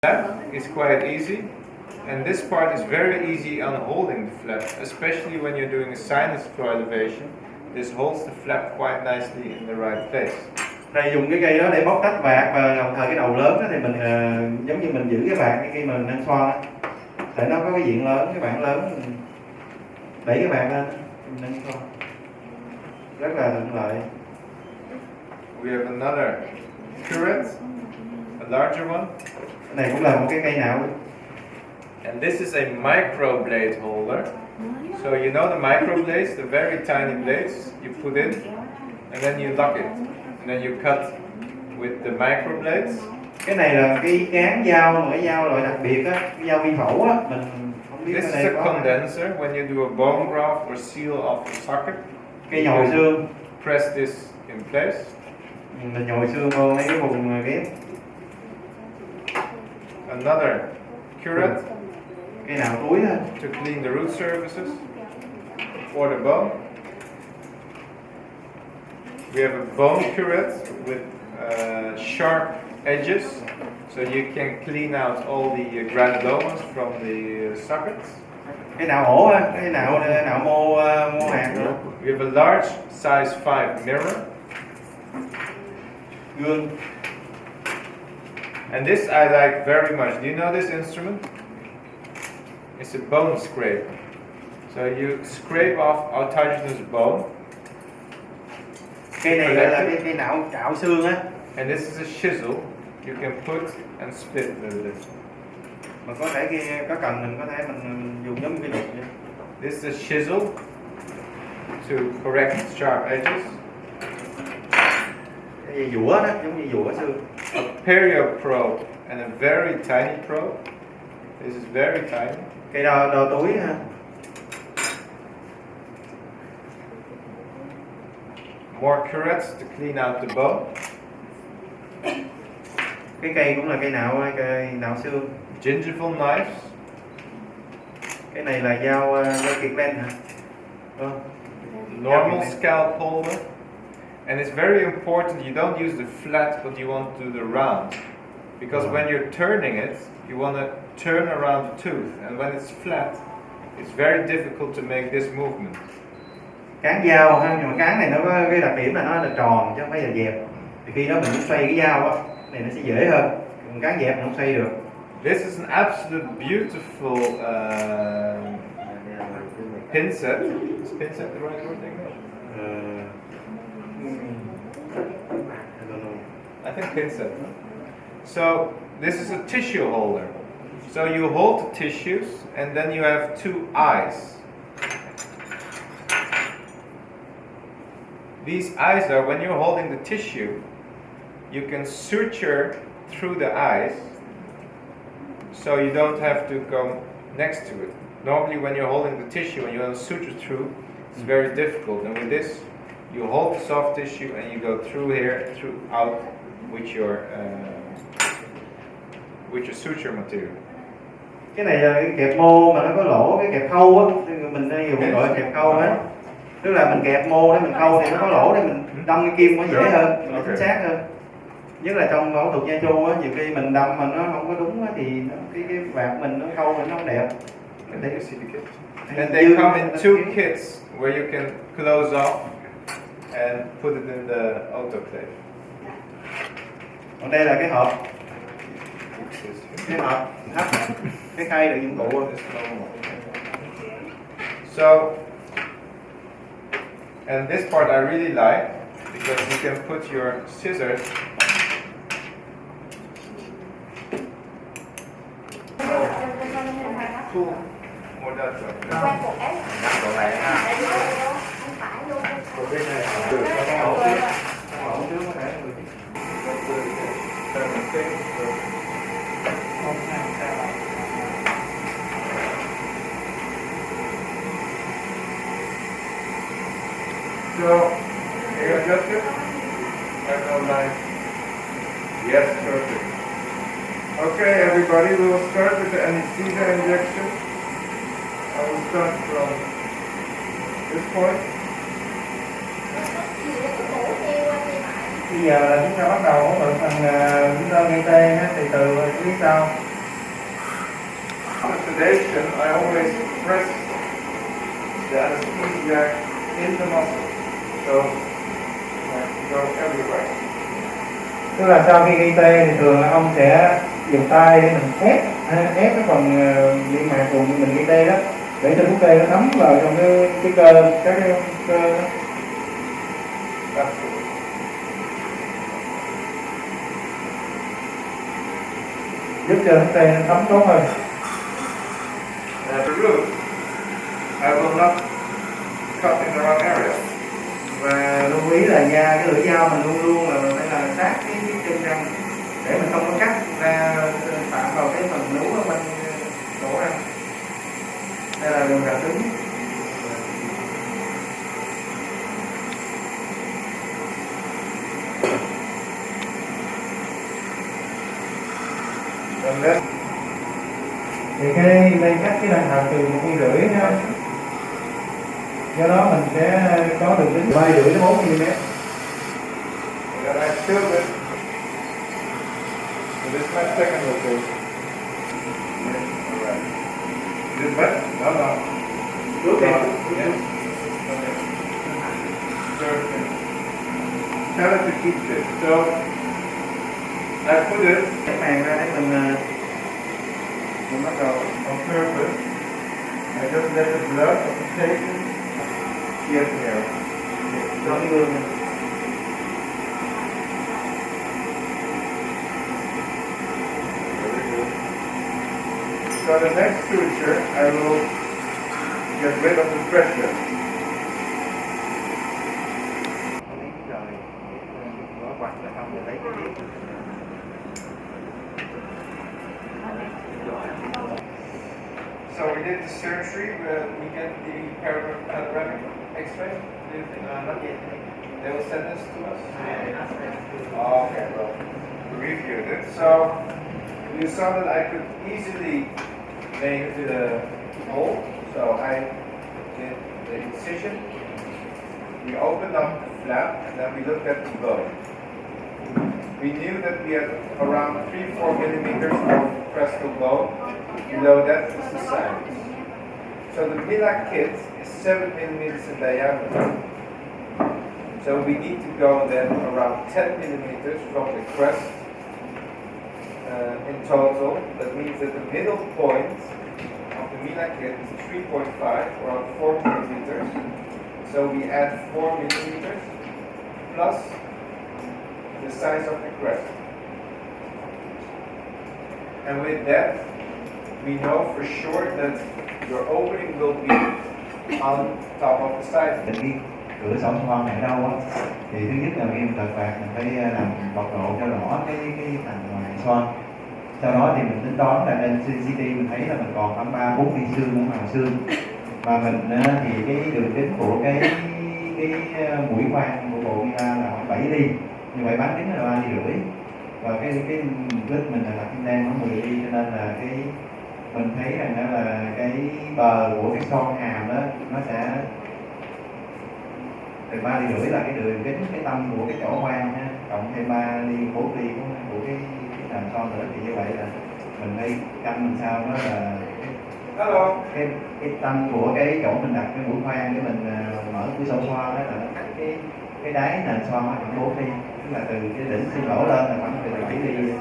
flap is quite easy, and this part is very easy on holding the flap, especially when you're doing a sinus flow elevation. This holds the flap quite nicely in the right place. Thầy dùng cái cây đó để bóc tách vạt, và đồng thời cái đầu lớn đó thì mình giống như mình giữ cái vạt khi mình nâng xoa, tại nó có cái diện lớn, cái bảng lớn, mình đẩy cái vạt lên mình nâng xoa rất là thuận lợi. We have another curate, a larger one. Cái này cũng là một cái cây não. And this is a micro blade holder. So you know the micro blades, the very tiny blades you put in, and then you lock it, and then you cut with the micro blades. Cái này là cái cán dao, một cái dao loại đặc biệt á, cái dao vi phẫu á, mình không biết. This is a condenser. When you do a bone graft or seal off a socket, cây nhồi xương. Press this in place. Mình nhồi xương vô mấy cái vùng ghép. Another curate. Cây nào túi thôi. To clean the root surfaces or the bone. We have a bone curate with sharp edges, so you can clean out all the granulomas from the sockets. Cái nào ổ á, cái nào mô hạt nữa. We have a large size 5 mirror. Gương. And this I like very much. Do you know this instrument? It's a bone scraper. So you scrape off autogenous bone. Cây này gọi là cái não cạo xương á. And this is a chisel. You can put and split with this. Mà có thể khi có cần mình có thể mình dùng giống cái đục vậy. This is a chisel to correct sharp edges. Cái gì dũa đó, giống như dũa xương. A perio probe and a very tiny probe. This is very tiny. Cây đo túi ha. More curates to clean out the bone. Cái cây cũng là cây não xương. Gingival knives. Cái này là dao kiệt len hả? Normal scalp holder. And it's very important you don't use the flat, but you want to do the round. Because when you're turning it, you want to turn around the tooth. And when it's flat, it's very difficult to make this movement. Cán dao ha, nhưng mà cán này nó có cái đặc điểm là nó là tròn chứ không phải là dẹp. Thì khi đó mình muốn xoay cái dao á, này nó sẽ dễ hơn. Còn cán dẹp nó không xoay được. This is an absolute beautiful pinset. Is pinset the right word in English? I don't know. I think pinset. So this is a tissue holder. So you hold the tissues and then you have two eyes. These eyes are, when you're holding the tissue, you can suture through the eyes, so you don't have to go next to it. Normally when you're holding the tissue and you want to suture through, it's very difficult. And with this, you hold the soft tissue and you go through here, out with your suture material. Cái này là cái kẹp mô mà nó có lỗ, cái kẹp khâu á, mình hay dùng gọi là kẹp khâu á. Tức là mình kẹp mô để mình khâu thì nó có lỗ để mình đâm cái kim nó dễ hơn, nó chính xác hơn. Nhất là trong phẫu thuật nha chu á, nhiều khi mình đâm mà nó không có đúng á, thì cái vạt mình nó khâu thì nó không đẹp. And they come in two kits where you can close off and put it in the autoclave. Còn đây là cái hộp. Cái hộp hấp, cái khay đựng dụng cụ. So, and this part I really like because you can put your scissors. Cool. More that way. So, you adjust it? I don't like. Yes, perfect. Okay, everybody, we will start with the anesthesia injection. I will start from this point. Bây giờ là chúng ta bắt đầu ở phần chúng ta gây tê thì từ phía sau For sedation, I always press the anesthesia in the muscle, so I go everywhere. Tức là sau khi gây tê thì thường là ông sẽ dùng tay để mình ép cái phần niêm mạc vùng mình gây tê đó, để cho thuốc tê nó thấm vào trong cái cơ, các cái cơ đó. Giúp cho thuốc tê nó thấm tốt hơn. The root, I will not cut in the wrong area. Và lưu ý là cái lưỡi dao mình luôn luôn là phải là sát cái chân răng để mình không có cắt ra phạm vào cái phần nướu ở bên cổ răng. Đây là đường răng cứng. Thì cái đây cắt cái răng hàm từ 1,5 nha. Do đó mình sẽ có đường kính 3,5 đến 4 mm. And I filled it. So this is my second location. Alright. Is it wet? No. Good. Yeah. Okay. Perfect. Tell it to keep this. So I put it Cái màng ra để mình bắt đầu. on purpose. I just let the blood of the patient get here. Cho cái gương này. So the next suture, I will get rid of the pressure. So we did the surgery, we get the panoramic X-ray. Do you think? Not yet. They will send this to us? Oh, okay, well, we reviewed it. So you saw that I could easily make the hole. So I did the incision. We opened up the flap and then we looked at the bone. We knew that we had around 3-4 millimeters of crestal bone. Below that is the sinus. So the Mila kit is 7 millimeters in diameter. So we need to go then around 10 millimeters from the crest in total. That means that the middle point of the Mila kit is 3.5, around 4 millimeters. So we add 4 millimeters plus the size of the crest. And with that, we know for sure that your opening will be on top of the side. Cái cửa sổ xoan này ở đâu á, thì thứ nhất là khi mình tật bạc mình phải làm bộc lộ cho rõ cái tầng ngoài xoan. Sau đó thì mình tính toán là lên CT mình thấy là mình còn khoảng 3-4 viên xương ở màng xương. Và mình thì cái đường kính của cái mũi khoan của bộ Mila là khoảng 7 ly, như vậy bán kính là 3,5 ly. Và cái lít mình là Implant nó 10 ly, cho nên là cái mình thấy rằng đó là cái bờ của cái son hàm đó nó sẽ từ 3,5 ly là cái đường kính cái tâm của cái chỗ khoan ha, cộng thêm 3 ly 4 ly của cái hàm son nữa, thì như vậy là mình phải căn mình sao đó là cái tâm của cái chỗ mình đặt cái mũi khoan để mình mở cửa sổ xoan đó là nó cách cái đáy nền xoan khoảng 4 ly, tức là từ cái đỉnh xương lỗ lên là khoảng từ 7 ly.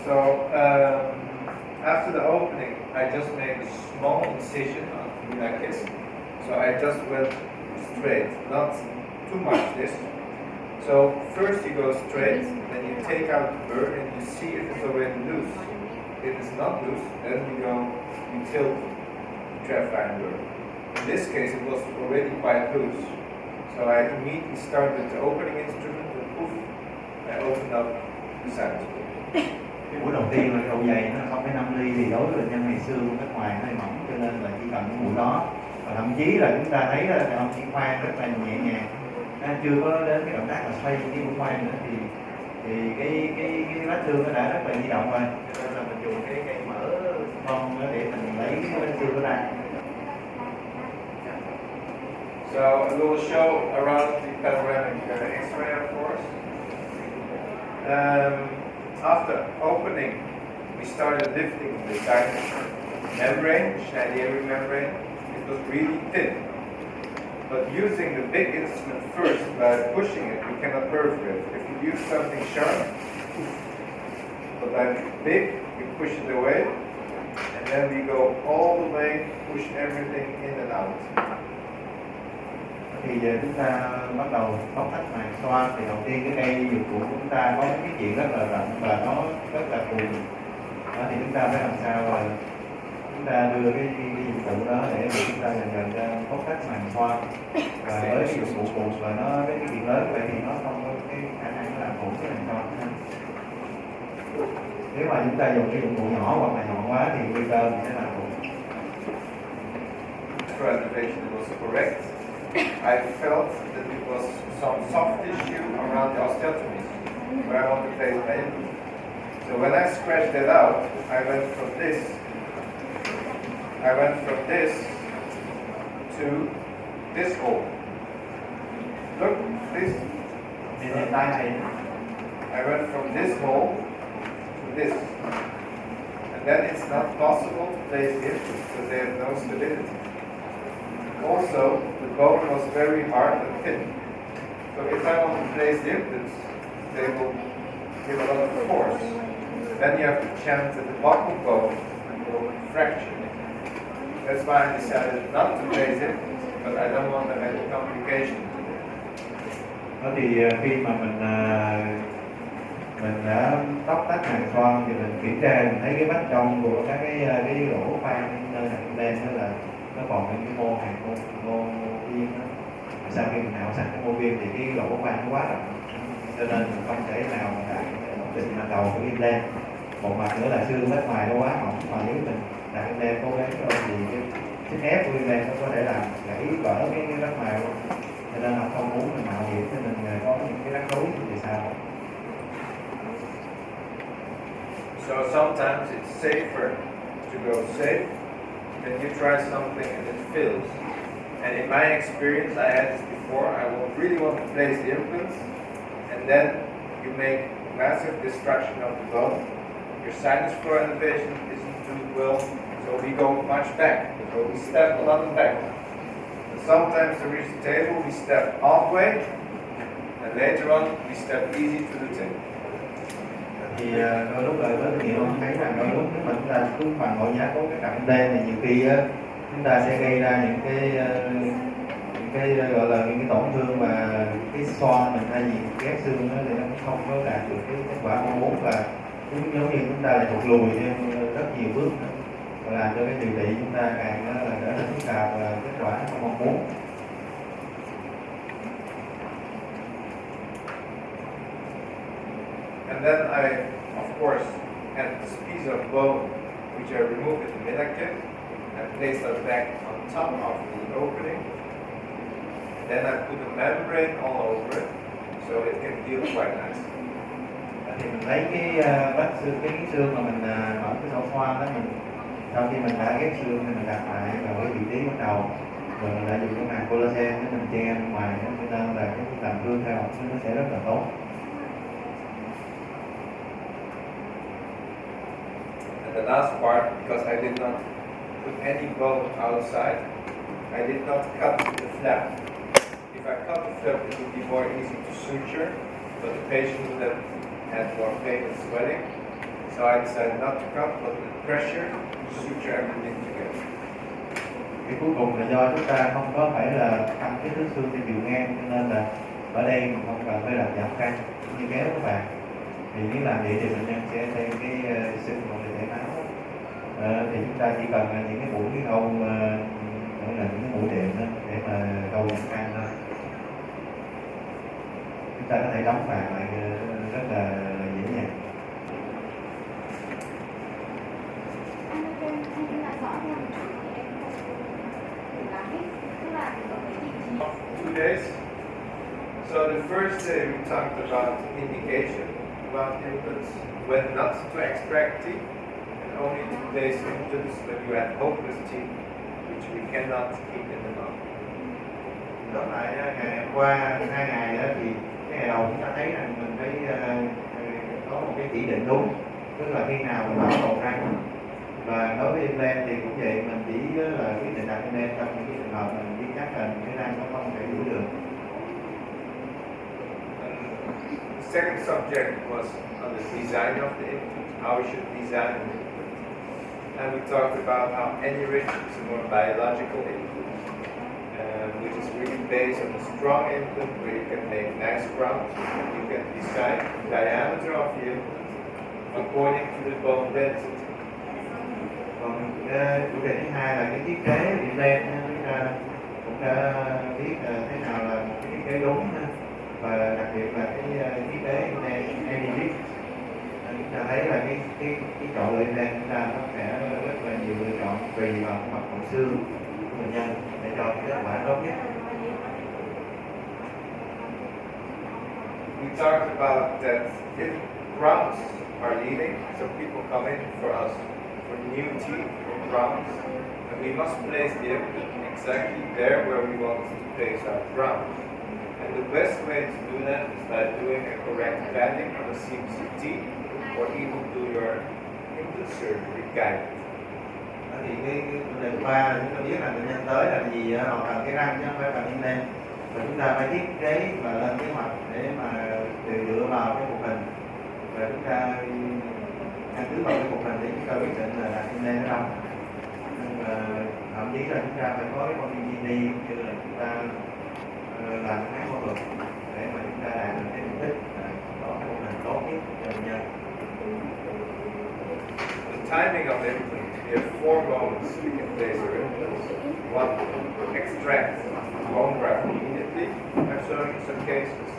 So after the opening, I just made a small incision on the kit. So I just went straight, not too much this. So first you go straight, then you take out the burr and you see if it's already loose. If it's not loose, then you tilt the trapline burr. In this case, it was already quite loose. So I immediately started the opening instrument and poof, I opened up the sinus. Cái mũi đầu tiên là cái độ dày nó 0,5 ly, thì đối với bệnh nhân này xương bên ngoài hơi mỏng, cho nên là chỉ cần cái mũi đó. Và thậm chí là chúng ta thấy là ông chỉ khoan rất là nhẹ nhàng, chưa có đến cái động tác là xoay cái mũi khoan nữa, thì cái vết xương nó đã rất là di động rồi, cho nên là mình dùng cái cây mở con để mình lấy cái vết xương ra. So we will show around the panoramic X-ray, of course. after opening, we started lifting the sinus membrane, Schneider membrane. It was really thin. But using the big instrument first, by pushing it, we cannot perforate. If you use something sharp, but by big, we push it away, and then we go all the way, push everything in and out. Thì giờ chúng ta bắt đầu bóc tách màng xoang. Thì đầu tiên cái cây dụng cụ của chúng ta có cái chuyện rất là rộng và nó rất là cùn. Đó, thì chúng ta phải làm sao là chúng ta đưa cái dụng cụ đó để mà chúng ta dần dần bóc tách màng xoang. Và với cái dụng cụ cùn và nó cái chuyện lớn vậy thì nó không có cái khả năng làm hỏng cái màng xoang. Nếu mà chúng ta dùng cái dụng cụ nhỏ hoặc là nhọn quá thì nguy cơ mình sẽ làm hỏng. Preservation was correct. I felt that it was some soft tissue around the osteotomies where I want to place my implant. So when I scratched it out, I went from this to this hole. Look, this. I went from this hole to this. And then it's not possible to place implants because they have no stability. Also, the bone was very hard and thin. So if I want to place the implants, they will give a lot of force. Then you have to chance at the buccal bone and will fracture. That's why I decided not to place it, but I don't want to have any complications. Đó thì khi mà mình đã tóc tách màng xoang thì mình kiểm tra mình thấy cái vách trong của các cái lỗ khoan nơi hạch đen đó là nó còn những cái mô hạt mô viên đó. Sau khi mình nạo sạch cái mô viên thì cái lỗ khoan nó quá rộng, cho nên mình không thể nào mà đạt ổn định ban đầu của implant. Một mặt nữa là xương bên ngoài nó quá mỏng, mà nếu mình đặt implant cố gắng thì cái sức ép của implant nó có thể làm gãy vỡ cái vách ngoài luôn. Cho nên là không muốn mình mạo hiểm cho mình có những cái rắc rối thì sao. So sometimes it's safer to go safe than you try something and it fails. And in my experience, I had this before, I really want to place the implants, and then you make massive destruction of the bone. Your sinus floor innervation isn't doing well, so we go much back. So we step a lot back. And sometimes to reach the table, we step halfway, and later on, we step easy to the table. Thì đôi lúc là với kinh nghiệm thấy rằng đôi lúc nếu mà chúng ta cứ bằng ngồi giá có cái cặp đen thì nhiều khi chúng ta sẽ gây ra những cái gọi là những cái tổn thương mà cái xoang mình thay vì ghép xương đó thì nó cũng không có đạt được cái kết quả mong muốn, và giống như chúng ta lại thụt lùi thêm rất nhiều bước nữa, và làm cho cái điều trị chúng ta càng trở nên phức tạp và kết quả không mong muốn. And then I, of course, had this piece of bone which I removed in the midline and placed it back on top of the opening. Then I put a membrane all over it so it can heal quite nicely. Thì mình lấy cái vách xương, cái xương mà mình ở cái sâu xoang đó, mình sau khi mình đã ghép xương thì mình đặt lại vào cái vị trí ban đầu, rồi mình lại dùng cái màng collagen để mình che bên ngoài, cho nên là cái làm gương theo học nó sẽ rất là tốt. And the last part, because I did not put any bone outside, I did not cut the flap. If I cut the flap, it would be more easy to suture, but the patient would have had more pain and swelling. So I decided not to cut, but with pressure, suture everything together. Cái cuối cùng là do chúng ta không có phải là căng cái thước xương theo chiều ngang, cho nên là ở đây mình không cần phải làm giảm căng như kéo các bạn. Thì nếu làm vậy thì bệnh nhân sẽ thêm cái xương hoặc là chảy máu. Thì chúng ta chỉ cần những cái mũi cái khâu gọi là những cái mũi đệm đó để mà khâu giảm căng thôi. Chúng ta có thể đóng vào lại rất là dễ dàng. Two days. So the first day we talked about indication, about implants, when not to extract teeth, and only to place implants when you have hopeless teeth, which we cannot keep in the mouth. Đó lại ngày hôm qua 2 ngày đó thì cái ngày đầu chúng ta thấy rằng mình thấy có một cái chỉ định đúng, tức là khi nào mình bảo tồn răng. Và đối với implant thì cũng vậy, mình chỉ là quyết định đặt implant trong những cái trường hợp mình biết chắc là cái răng nó không thể giữ được. The second subject was on the design of the implant, how we should design an implant. And we talked about how Enrich is a more biological implant, which is really based on a strong implant where you can make nice crowns. You can decide the diameter of the implant according to the bone density. Còn chủ đề thứ hai là cái thiết kế implant, chúng ta cũng đã biết thế nào là một cái thiết kế đúng, và đặc biệt là cái thiết kế implant Enrich. Chúng ta thấy là cái chọn lựa implant chúng ta nó sẽ rất là nhiều lựa chọn tùy vào mặt hậu xương của bệnh nhân để cho cái kết quả tốt nhất. We talked about that if crowns are leaving, so people come in for us for new teeth or crowns, and we must place the implant exactly there where we want to place our crowns. And the best way to do that is by doing a correct banding on the CMCT, or even do your implant surgery guided. Thì cái vấn đề thứ ba là chúng ta biết là bệnh nhân tới là gì, họ cần cái răng chứ không phải cần implant, và chúng ta phải thiết kế và lên kế hoạch để mà dựa vào cái mục hình, và chúng ta căn cứ vào cái mục hình để chúng ta quyết định là đặt implant ở đâu. Thậm chí là chúng ta phải có cái con DVD như là chúng ta làm cái phẫu thuật để mà chúng ta đạt được cái mục đích có cái mục hình tốt nhất cho bệnh nhân. The timing of the implant, we have 4 moments we can place our implants. 1, extract bone graft immediately, I'm showing you some cases.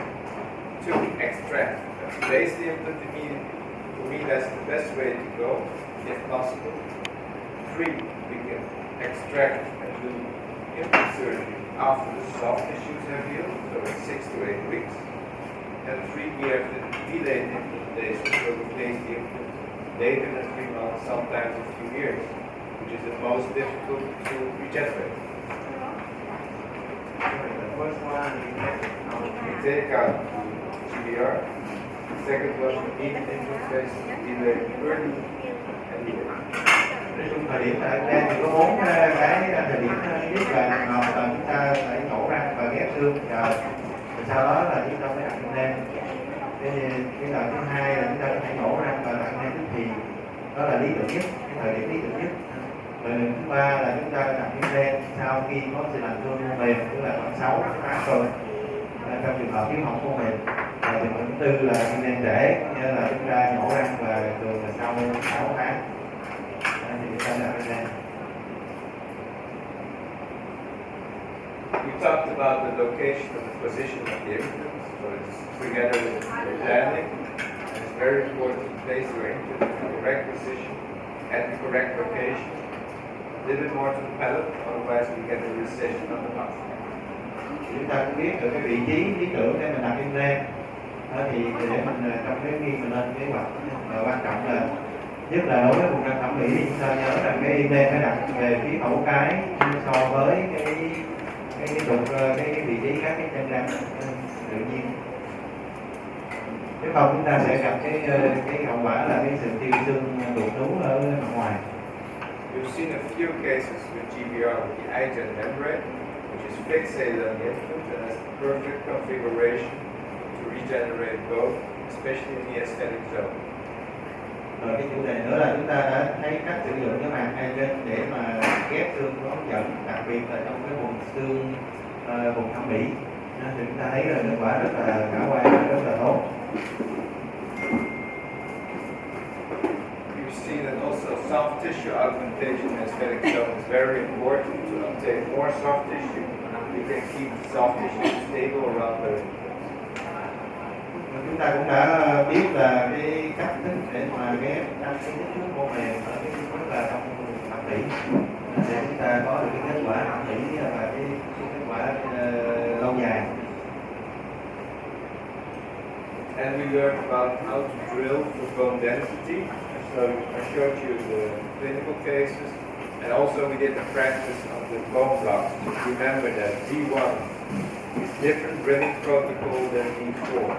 2, extract and place the implant immediately. For me, that's the best way to go, if possible. 3, we can extract and do implant surgery after the soft tissues have healed, so in 6 to 8 weeks. And 3, we have the delayed implantation, where we place the implant later than 3 months, sometimes a few years, which is the most difficult to regenerate. The first one We take out GBR. The second one, immediate implant placement, delayed early and delayed. Nói chung thời điểm ở đây thì có 4 cái thời điểm nhất là trường hợp là chúng ta phải nhổ răng và ghép xương rồi sau đó là chúng ta phải đặt implant. Cái lần thứ hai là chúng ta phải nhổ răng và đặt implant tức thì đó là lý tưởng nhất, cái thời điểm lý tưởng nhất. Rồi thứ ba là chúng ta đặt implant sau khi có sự làm thương mềm, tức là khoảng 6 tháng rồi, trong trường hợp thiếu hỏng mô mềm. Và trường hợp thứ tư là implant trễ, nghĩa là chúng ta nhổ răng và thường là sau 6 tháng. We talked about the location and the position of the implant, so it's together with the landing. And it's very important to place your implant in the correct position at the correct location. A little bit more to the palate, otherwise we get a recession on the mouth. Chúng ta cũng biết được cái vị trí lý tưởng để mình đặt implant. Thì để mình trong cái khi mình lên kế hoạch, quan trọng là nhất là đối với vùng răng thẩm mỹ thì chúng ta nhớ rằng cái implant phải đặt về phía hậu cái so với cái vị trí các cái chân răng tự nhiên. Nếu không chúng ta sẽ gặp cái hậu quả là cái sự tiêu xương đục nú ở bên ngoài. We've seen a few cases with GBR with the iGen membrane, which is fixated on the implant and has the perfect configuration to regenerate both, especially in the aesthetic zone. Rồi cái chủ đề nữa là chúng ta đã thấy cách sử dụng cái màng iGen để mà ghép xương có hướng dẫn, đặc biệt là trong cái vùng xương vùng thẩm mỹ, thì chúng ta thấy là hiệu quả rất là khả quan, rất là tốt. We've seen that also soft tissue augmentation in aesthetic zone is very important to obtain more soft tissue. We can keep the soft tissue stable around the. Chúng ta cũng đã biết là cái cách thức để mà ghép cái kích thước mô mềm ở cái rất là trong thẩm mỹ để chúng ta có được cái kết quả thẩm mỹ và cái kết quả lâu dài. And we learned about how to drill for bone density. So I showed you the clinical cases, and also we did the practice on the bone blocks. Remember that D1 is different drilling protocol than D4.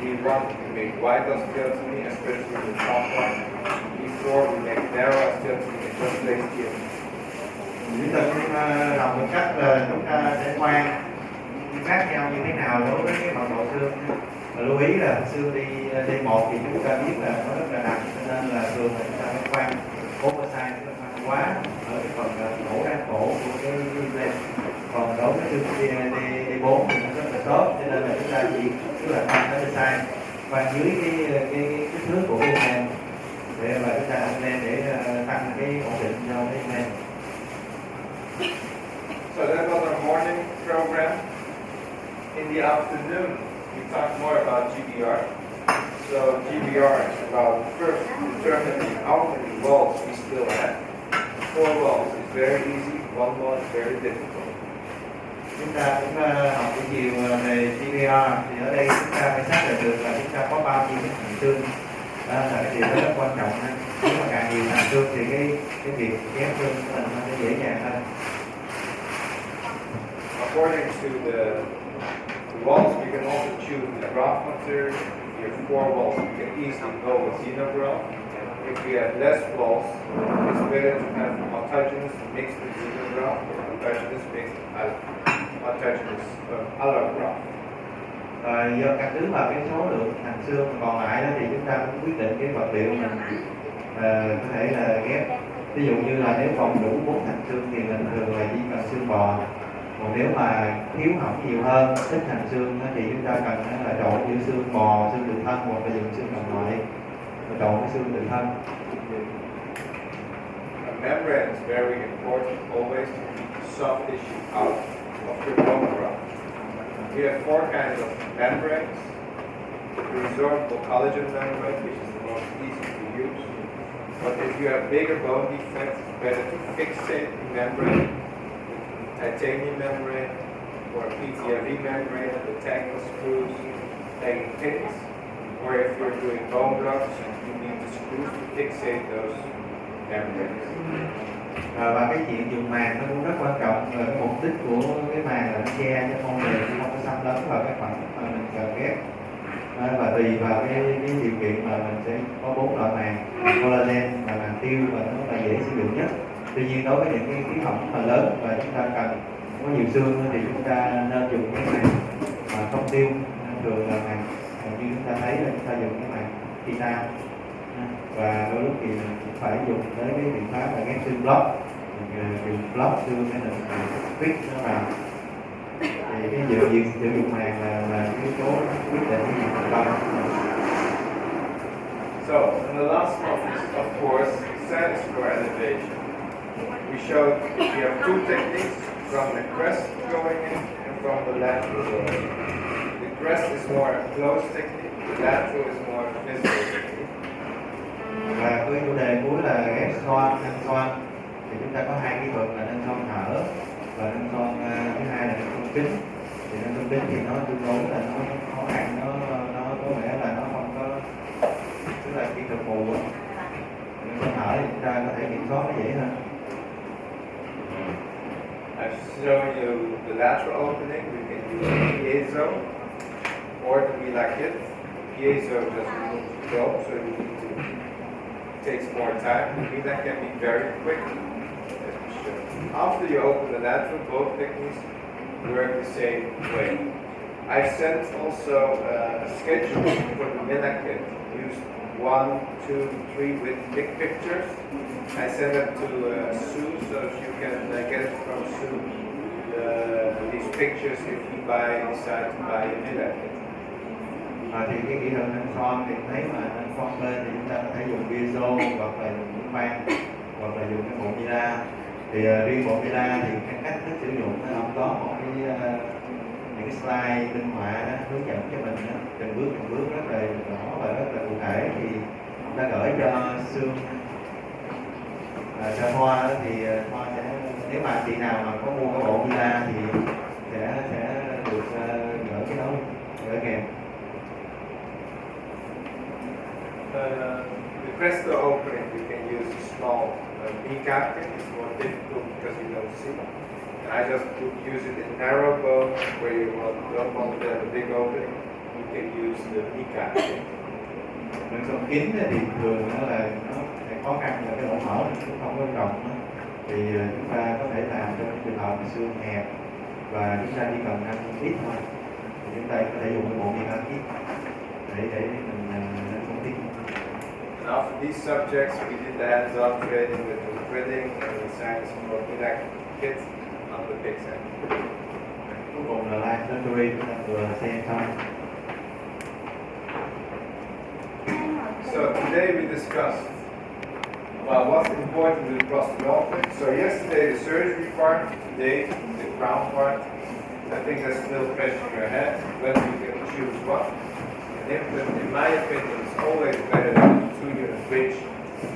We want to make wide osteotomy, especially the top one. Before we make narrow osteotomy, in just place here. Chúng ta cũng học một cách là chúng ta sẽ khoan khác nhau như thế nào đối với cái mật độ xương. Và lưu ý là xương D1 thì chúng ta biết là nó rất là nặng, cho nên là thường là chúng ta phải khoan oversize, chúng ta khoan quá ở cái phần cổ đan cổ của cái implant. Còn đối với xương D4 thì nó rất là tốt, cho nên là chúng ta chỉ tức là khoan underside, khoan dưới cái kích thước của cái implant để mà chúng ta implant để tăng cái ổn định cho cái implant. So that was our morning program. In the afternoon, we talked more about GBR. So GBR is about first determining how many walls we still have. 4 walls is very easy, 1 wall is very difficult. Chúng ta cũng học buổi chiều về GBR, thì ở đây chúng ta phải xác định được là chúng ta có bao nhiêu cái thành xương. Đó là cái điều rất quan trọng. Nếu mà càng nhiều thành xương thì cái việc ghép xương của mình nó sẽ dễ dàng hơn. According to the walls, we can also choose the graft material. If you have 4 walls, you can easily go with xenograft. If you have less walls, it's better to have autogenous mixed with xenograft or autogenous mixed with autogenous allograft. Do căn cứ vào cái số lượng thành xương còn lại đó thì chúng ta cũng quyết định cái vật liệu mình có thể là ghép. Ví dụ như là nếu còn đủ 4 thành xương thì mình thường là chỉ cần xương bò. Còn nếu mà thiếu hỏng nhiều hơn, ít thành xương thì chúng ta cần là trộn giữa xương bò, xương tự thân hoặc là dùng xương đồng ngoại, trộn với xương tự thân. A membrane is very important always to keep soft tissue out of your bone graft. We have 4 kinds of membranes. The resorbable collagen membrane, which is the most easy to use. But if you have bigger bone defects, it's better to fixate the membrane. Titanium membrane or PTFE membrane with tangled screws, tagging pins, or if you're doing bone grafts, you need the screws to fixate those membranes. Và cái chuyện dùng màng nó cũng rất quan trọng. Và cái mục đích của cái màng là nó che cho con người không có xâm lấn vào cái khoảng mà mình cần ghép. Và tùy vào cái điều kiện mà mình sẽ có 4 loại màng. Collagen là màng tiêu và nó là dễ sử dụng nhất. Tuy nhiên đối với những cái hỏng mà lớn và chúng ta cần có nhiều xương thì chúng ta nên dùng cái màng mà không tiêu, thường là màng như chúng ta thấy là chúng ta dùng cái màng titan, và đôi lúc thì mình cũng phải dùng tới cái biện pháp là ghép xương block, dùng block xương để mình fix nó vào. Thì cái việc sử dụng màng là cái yếu tố quyết định cái việc thành công. So, and the last one is of course sinus core elevation. We showed we have 2 techniques, from the crest going in and from the lateral going in. The crest is more a close technique, the lateral is more a physical technique. Và cái chủ đề cuối là ghép xoan, nâng xoan. Thì chúng ta có 2 kỹ thuật là nâng xoan thở và nâng xoan thứ hai là nâng xoan kính. Thì nâng xoan kính thì nó tương đối là nó khó khăn, nó có vẻ là nó không có, tức là kỹ thuật mù á. Nâng xoan thở thì chúng ta có thể kiểm soát nó dễ hơn. I've shown you the lateral opening. We can use piezo, or to be like it. Piezo just removes the probe, so you need to. It takes more time. The Implant can be very quick. As we showed. After you open the lateral, both techniques work the same way. I've sent also a schedule for the Mila kit. Use 1, 2, 3 with big pictures. I send them to Sue so she can get it from Sue. These pictures if you decide to buy a Mila kit. Thì cái kỹ thuật nâng xoan thì thấy mà nâng xoan lên thì chúng ta có thể dùng piezo hoặc là dùng mũi khoan hoặc là dùng cái bộ Mila. Thì riêng bộ Mila thì cái cách thức sử dụng nó không có một cái những cái slide minh họa hướng dẫn cho mình từng bước rất là rõ và rất là cụ thể. Thì chúng ta gửi cho Sương, cho Hoa thì Hoa sẽ, nếu mà chị nào mà có mua cái bộ Mila thì sẽ được gửi cái đó, gửi kèm. The crestal opening, you can use a small B-captain. It's more difficult because you don't see. And I just use it in narrow bone where you don't want to have a big opening. you can use the kneecap. Nâng sống kín thì thường nó là nó sẽ khó khăn là cái lỗ mở cũng không có rộng nữa. Thì chúng ta có thể làm cho cái trường hợp mà xương hẹp và chúng ta chỉ cần nâng ít thôi. Thì chúng ta có thể dùng cái bộ Implant để mình nâng sống kín. And after these subjects, we did the hands-on training with the breathing and the science for Minak kids on the big side. Cuối cùng là live surgery chúng ta vừa xem xong. So today we discussed about what's important with prosthodontics. So yesterday the surgery part, today the crown part. I think there's still fresh in your head whether you can choose what. But in my opinion, it's always better to use bridge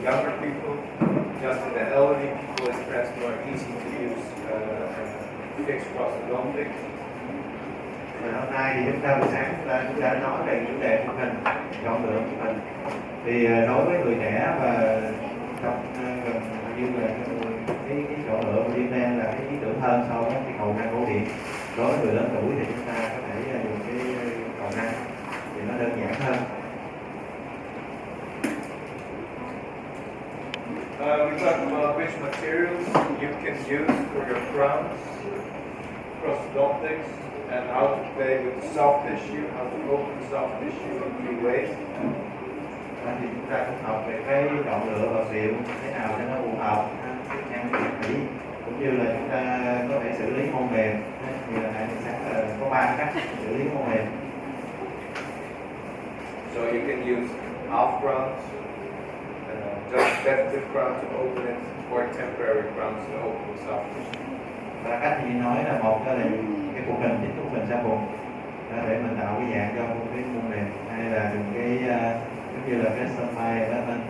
younger people. Just in the elderly people, it's perhaps more easy to use fixed prosthodontics. Và hôm nay thì chúng ta buổi sáng chúng ta nói về chủ đề của mình, chọn lựa của mình. Thì đối với người trẻ và trong gần như là cái chọn lựa của Implant là cái ý tưởng hơn so với cái cầu răng cổ điển. Đối với người lớn tuổi thì chúng ta có thể dùng cái cầu răng thì nó đơn giản hơn. We talked about which materials you can use for your crowns, prosthodontics, and how to play with soft tissue, how to open soft tissue in 3 ways. Thì chúng ta cũng học về cái chọn lựa vật liệu thế nào cho nó phù hợp, trang bị kỹ, cũng như là chúng ta có thể xử lý môn mềm. Thì là có 3 cách xử lý môn mềm. So you can use half crowns, just tentative crown to open it, or temporary crowns to open the soft tissue. Và cách thì nói là một là cái phụ hình chính của mình ra vùng để mình tạo cái dạng cho cái môn mềm, hay là dùng cái giống như là cái sân mai đó mình.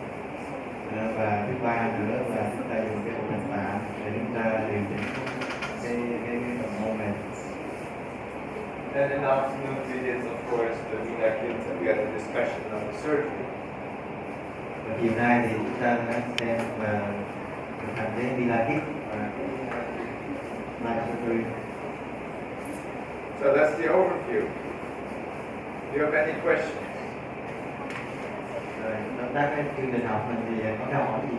Và thứ ba nữa là chúng ta dùng cái phụ hình tạm để chúng ta điều chỉnh cái phần môn mềm. And in the afternoon we did, of course, the Minak kids, and we had a discussion on the surgery. Và chiều nay thì chúng ta đã xem và thực hành cái Implant và cái live surgery. So that's the overview. Do you have any questions? Rồi, tóm tắt cái chương trình học mình thì có câu hỏi gì?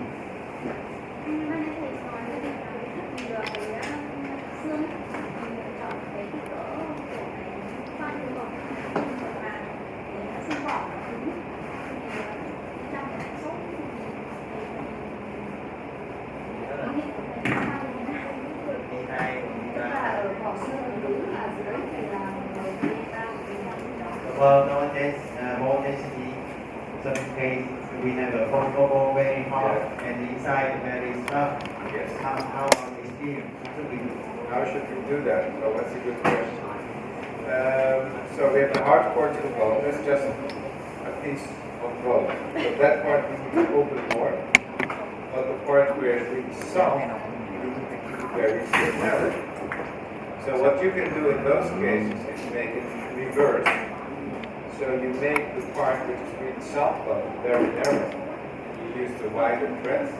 Well, no, there's more density. Some case we have a go very hard and inside very soft. Yes. How are we still? How should we do that? Oh, that's a good question. So we have the hard core to the bone. That's just a piece of bone. So that part we need to open more. But the part where it's really soft, we need to keep it very narrow. So what you can do in those cases is make it reverse. So you make the part which is really soft bone very narrow. You use the wider threads,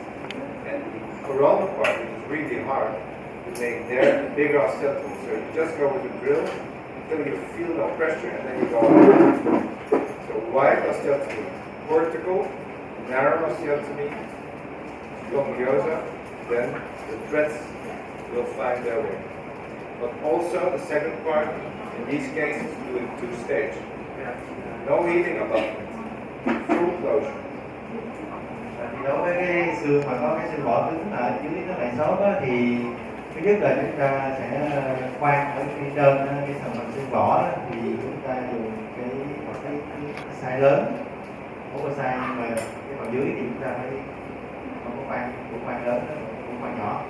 and the coronal part, which is really hard, you make there the bigger osteotomy. So you just go with the drill until you feel no pressure, and then you go on. So wide osteotomy, vertical, narrow osteotomy, spondylosa, then the threads will find their way. But also the second part, in these cases, do it 2-stage. No healing abutment, full closure. Thì đối với cái xương mà có cái xương vỏ cứng ở dưới nó lại xốp á, thì thứ nhất là chúng ta sẽ khoan ở cái trên cái phần xương vỏ á, thì chúng ta dùng cái size lớn, không có size, nhưng mà cái phần dưới thì chúng ta phải không có khoan lớn, cũng khoan nhỏ.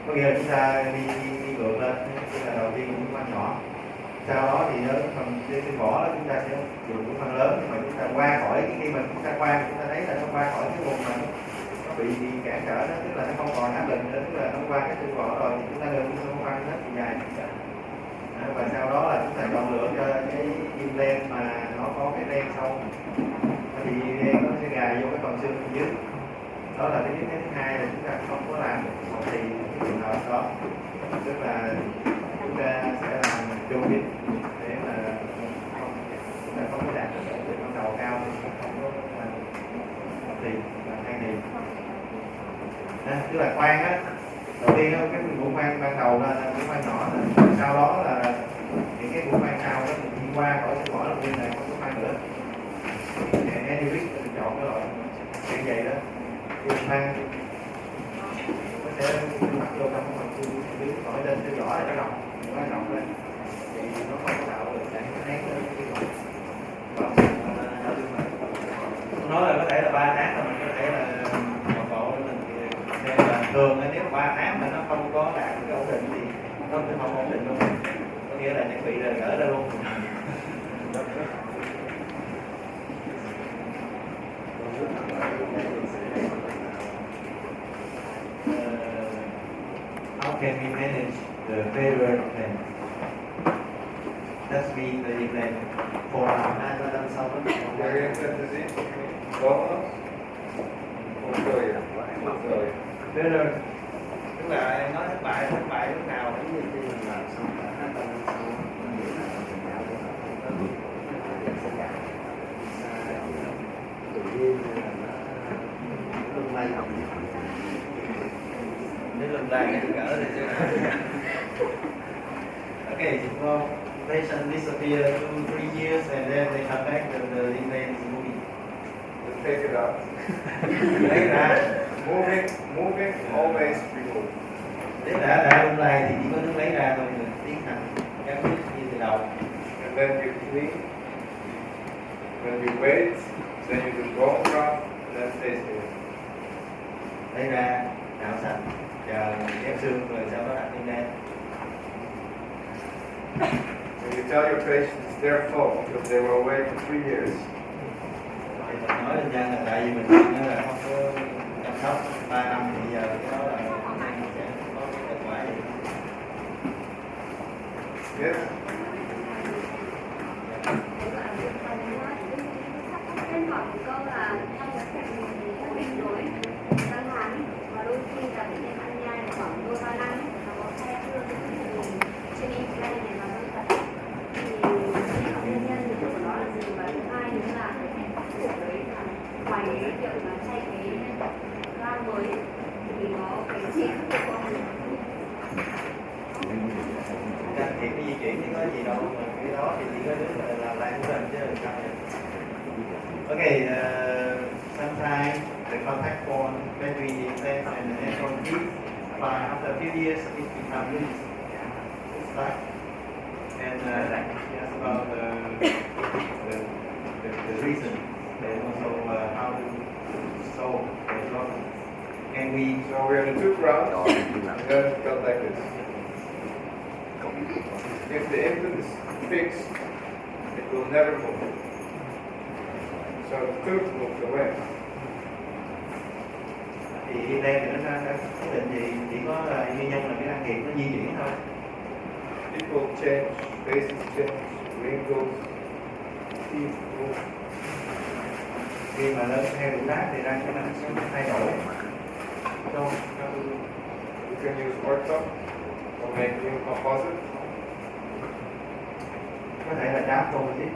Có nghĩa là chúng ta đi ngược lên, tức là đầu tiên cũng khoan nhỏ. Sau đó thì ở phần trên vỏ đó chúng ta sẽ dùng cái phần lớn, nhưng mà chúng ta qua khỏi khi mà chúng ta qua thì chúng ta thấy là nó qua khỏi cái vùng mà nó bị cản trở đó, tức là nó không còn áp lực nữa, tức là nó qua cái xương vỏ rồi thì chúng ta đừng không qua hết thì dài. Và sau đó là chúng ta chọn lựa cho cái implant mà nó có cái len sâu, thì nó sẽ gài vô cái phần xương bên dưới. Đó là cái thứ hai là chúng ta không có làm một thì cái trường hợp đó, tức là chúng ta sẽ làm chung để mà chúng ta không Tức là khoan á, đầu tiên á, cái mũi khoan ban đầu là mũi khoan nhỏ thôi. Sau đó là những cái mũi khoan sau đó mình đi qua khỏi cái vỏ đầu tiên này không có khoan nữa. Any risk mình chọn cái loại như vậy đó. Thì khoan nó sẽ bắt vô trong cái đứng khỏi lên cái vỏ này nó rộng, nó rộng lên thì nó không có tạo được cái nén lên cái vỏ. Nói là có thể là 3 tháng là mình có thể là một bộ để mình xem là thường nếu 3 tháng mà nó không có đạt cái ổn định thì nó cũng không ổn định luôn, có nghĩa là chuẩn bị là gỡ ra luôn. How can we manage the failure of them? That's mean the implant for hai ba năm sau đó. Very interesting. Bonus. Rồi. Failure tức là em nói thất bại lúc nào cũng như khi mình làm xong cả 2 3 năm sau mình nghĩ là mình nào đó sẽ giảm tự nhiên nó lung lay không nếu lung lay cái cỡ thì chứ. Okay, well, patient disappear 2-3 years and then they come back to the implant is moving. Just take it out. Lấy ra. Moving always remove. Nếu đã lung lay thì chỉ có nước lấy ra thôi, mình tiến hành các bước như từ đầu. And then you clean. When you wait, then you do bone graft, then face it. Lấy ra, cạo sạch, chờ ghép xương rồi sau đó đặt implant. When you tell your patient it's their fault because they were away for 3 years. Thì mình nói lên dân là tại vì mình nói là không có chăm sóc 3 năm thì giờ cái đó là sẽ có cái kết quả gì. Yes. Nên hỏi một câu là trong cái chuyện mình bị rối răng hàm và đôi khi là bệnh nhân ăn nhai khoảng đôi 3 năm nó có khe chưa trên implant này mà hơi thật thì nguyên nhân của nó là gì, và thứ hai nữa là cái cuộc đấy là ngoài cái việc mà thay cái răng mới thì có cái gì của con Can thiệp cái di chuyển chứ có gì đâu, mà cái đó thì chỉ có đứa là lại của mình chứ sao vậy. Okay, sometimes the contact form between the implant and the natural teeth, but after a few years it becomes loose. It's stuck. And just about the reason and also how to solve the problem. Can we? So we have the 2 crowns and then it goes like this. If the implant is fixed, it will never move. So the tooth moves away. Thì implant thì nó quyết định gì, chỉ có là nguyên nhân là cái răng kiệt nó di chuyển thôi. People change, faces change, wrinkles, teeth move. Khi mà lên theo tuổi tác thì răng nó sẽ thay đổi. So, You can use ortho or make new composite. có thể là trám composite.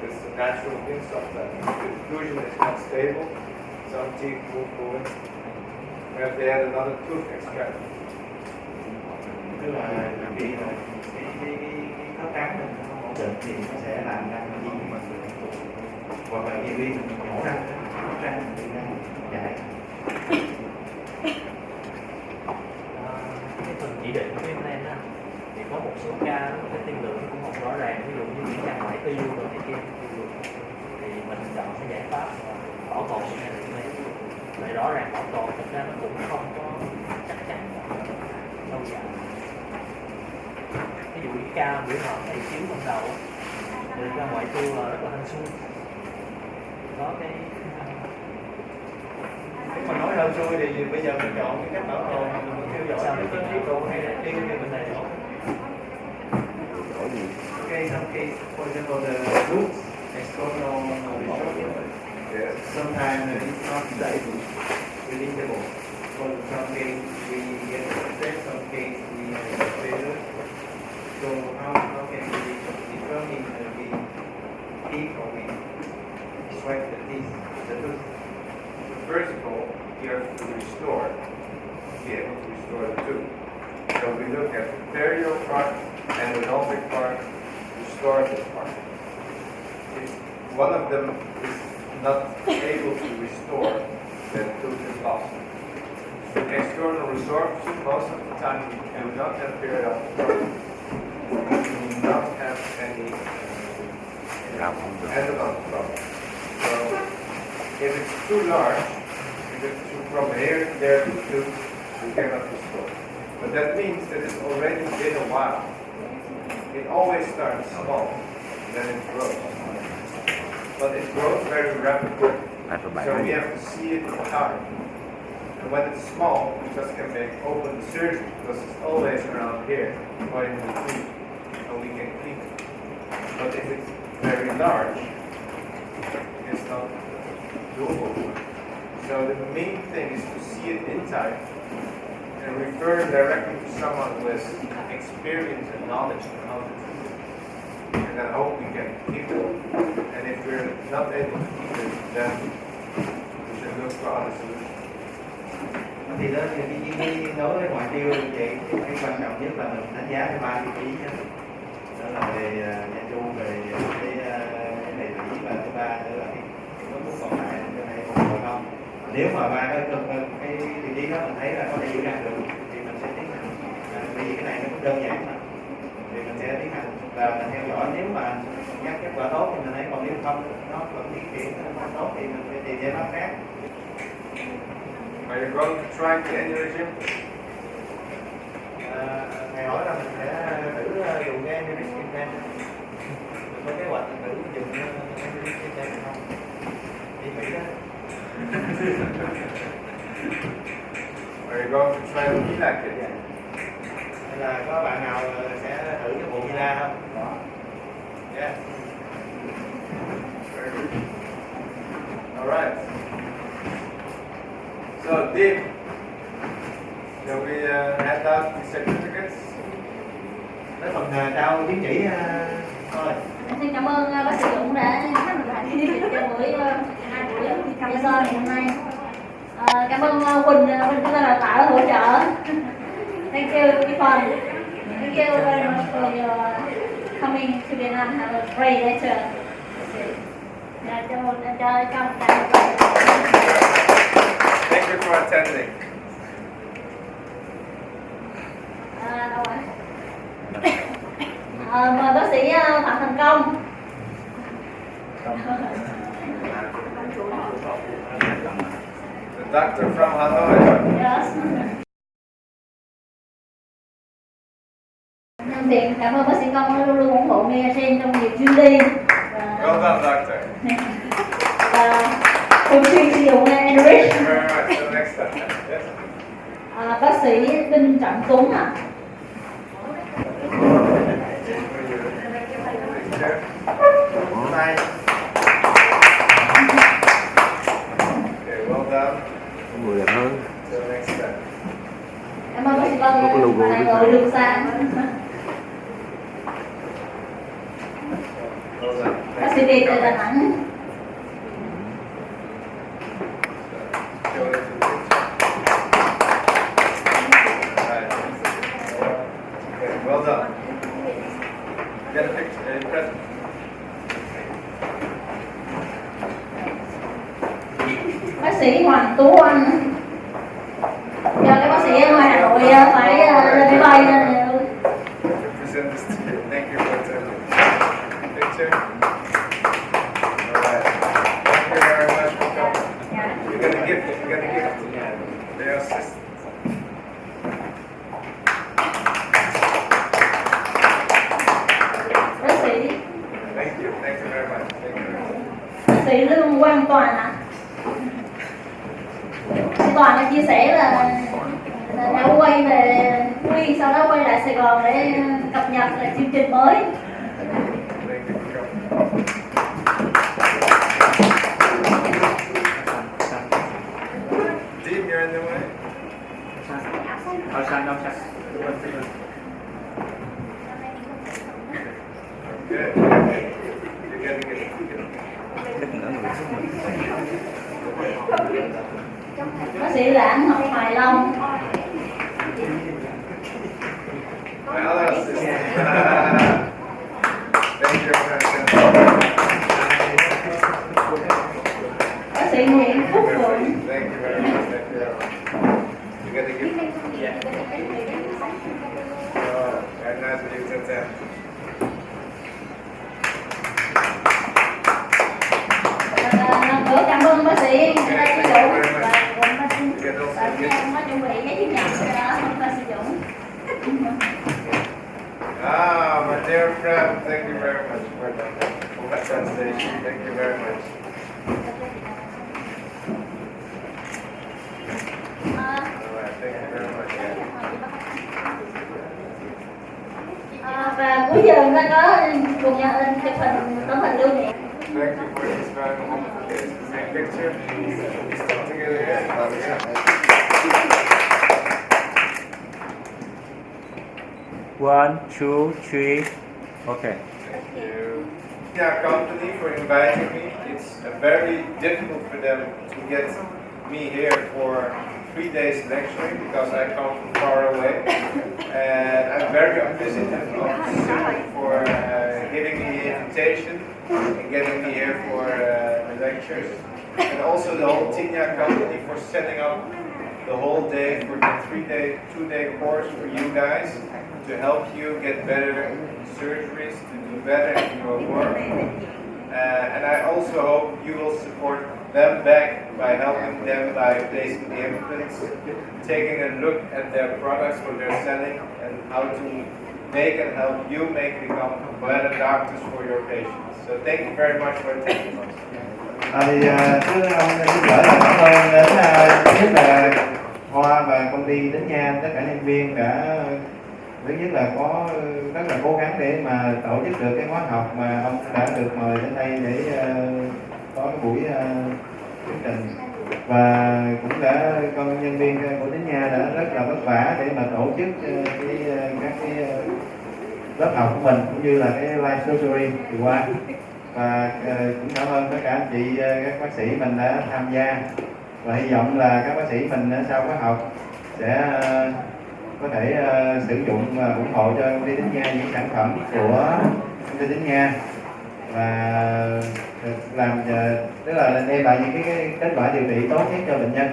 It's a natural thing sometimes. The occlusion is not stable. Some teeth move. We have to add another tooth extract. Tức là khi mà cái khớp cắn mình không ổn định thì nó sẽ làm răng nó di chuyển. Hoặc là nhiều khi mình mổ răng, răng bị răng chạy. Cái phần chỉ định của implant á thì có một số ca cái tiên lượng cũng không rõ ràng, ví dụ như những ca ngoại tiêu rồi này kia thì mình chọn cái giải pháp bảo tồn hay là implant để rõ ràng bảo tồn thực ra nó cũng không có chắc chắn lâu dài. Ví dụ cái ca biểu hợp hay chiếu ban đầu thì ca ngoại tiêu là rất là hên xui, có cái Nếu mà nói hơn xui thì bây giờ mình chọn cái cách bảo tồn mình theo dõi cái phân trí độ hay là tiêu thì mình này ổn. Okay, some case, for example, the roots external Yes. sometimes it's not stable, releasable. For some case we get success, some case we have failure. So how can we determine we keep or we extract the teeth, the tooth? first of all, you have to restore, be able to restore the tooth. So we look at the periodontal part, endodontic part, restorative part. If one of them is not able to restore, then tooth is lost. External resorption, most of the time we do not have periodontal problems. We do not have any endodontal problems. So if it's too large, from here to there to two, we cannot restore. But that means that it's already been a while. It always starts small, then it grows. But it grows very rapidly. So we have to see it in time. And when it's small, we just can make open the surgery because it's always around here or in between, and we can clean it. But if it's very large, it's not doable. So the main thing is to see it in time and refer directly to someone who has experience and knowledge on how to do it. And I hope we can keep it. And if we're not able to keep it, then we should look for other solutions. Thì đó thì đối với ngoại tiêu vậy cái quan trọng nhất là mình đánh giá cái 3 tiêu chí đó là về gia chu, về cái hệ thủy và thứ ba nữa là cái mức còn lại cái này còn ngồi không. Nếu mà ba cái tiêu chí đó mình thấy là có thể giữ đạt được thì mình sẽ tiến hành. Bởi vì cái này nó cũng đơn giản mà thì mình sẽ tiến hành và mình theo dõi. Nếu mà nhắc kết quả tốt thì mình thấy, còn nếu không nó vẫn tiến triển không tốt thì mình phải tìm giải pháp khác. Are you going to try the aneurysm? Thầy hỏi là mình sẽ thử dùng cái aneurysm implant. Mình có kế hoạch thử dùng aneurysm implant không? Đi Mỹ đó. Are you going to try the Mila kit? Hay là có bạn nào sẽ thử cái bộ Mila không? Có. Yeah. Very good. All right. So, Dean, shall we hand out the certificates? Tới phần trao chứng chỉ thôi. Xin cảm ơn bác sĩ Dũng đã tham gia chương trình cho buổi tham gia hôm nay. Cảm ơn Quỳnh chúng ta đào tạo hỗ trợ. Thank you, Irfan. Thank you very much for your coming to Vietnam. Have a great lecture. Thank you for attending. Mời bác sĩ Phạm Thành Công. The doctor from Hanoi. Yes. Nhân tiện cảm ơn bác sĩ Công đã luôn luôn ủng hộ Mia trên trong việc chuyên đi. Well done, doctor. Và thường xuyên sử dụng Enrich. Thank you very much. Till next time. Yes. Bác sĩ Đinh Trọng Tuấn ạ. Bye. Okay, well done. Người đẹp hơn. Till next time. Cảm ơn bác sĩ Vân đã ngồi đường xa. Well done. Bác sĩ Việt từ Đà Nẵng. Show it to the picture. Right. Okay, well done. Get a picture, a present. Bác sĩ Hoàng Tú Anh. Giờ cái bác sĩ ngoài Hà Nội phải lên máy bay nên Present this to you. Thank you for attending. Picture. Alright. Thank you very much for coming. You got a gift. You got a gift. They are sisters. bác sĩ Thank you. Thank you very much. Thank you very much. bác sĩ Lương Quang Toàn ạ. Chị Toàn đã chia sẻ là đã quay về Quy, sau đó quay lại Sài Gòn để cập nhật lại chương trình mới. Thank you for coming. Dean, you're in the way. Outside. Good. You're getting it. Chắc nữa người Bác sĩ là anh không hài lòng. My other assistant. Thank you. Bác sĩ Nguyễn Phúc Phượng. Thank you very much. Thank you very much. You get the gift? Dạ. Oh, very nice of you to attend. Lần nữa cảm ơn bác sĩ đã sử dụng You get và also chúng em có chuẩn bị giấy chứng nhận cho bác sĩ Dũng. Ah, my dear friend, thank you very much for that translation. Thank you very much. Alright, thank you very much. Và cuối giờ ta có cùng nhau in chụp hình tấm hình lưu niệm. Thank you for this very wonderful day. Take picture. We still together here. 1, 2, 3. Okay. Thank you. Yeah, company for inviting me. It's very difficult for them to get me here for 3 days lecturing because I come from far away. And I'm very appreciative of Zoom for giving me the invitation and getting me here for the lectures. And also the whole Tinya company for setting up the whole day for the 2-day course for you guys to help you get better surgeries, to do better in your work. And I also hope you will support them back by helping them by placing the implants, taking a look at their products, what they're selling, and how to make and help you become better doctors for your patients. So thank you very much for attending us. Thì thưa ông xin gửi lời cảm ơn đến nhất là Hoa và công ty Đến Nha, tất cả nhân viên đã thứ nhất là có rất là cố gắng để mà tổ chức được cái khóa học mà ông đã được mời đến đây để có cái buổi thuyết trình, và cũng đã con nhân viên của Đến Nha đã rất là vất vả để mà tổ chức các cái lớp học của mình cũng như là cái live surgery vừa qua. Và cũng cảm ơn tất cả anh chị các bác sĩ mình đã tham gia, và hy vọng là các bác sĩ mình sau khóa học sẽ có thể sử dụng và ủng hộ cho công ty Đến Nha những sản phẩm của công ty Đến Nha, và làm tức là đem lại những cái kết quả điều trị tốt nhất cho bệnh nhân.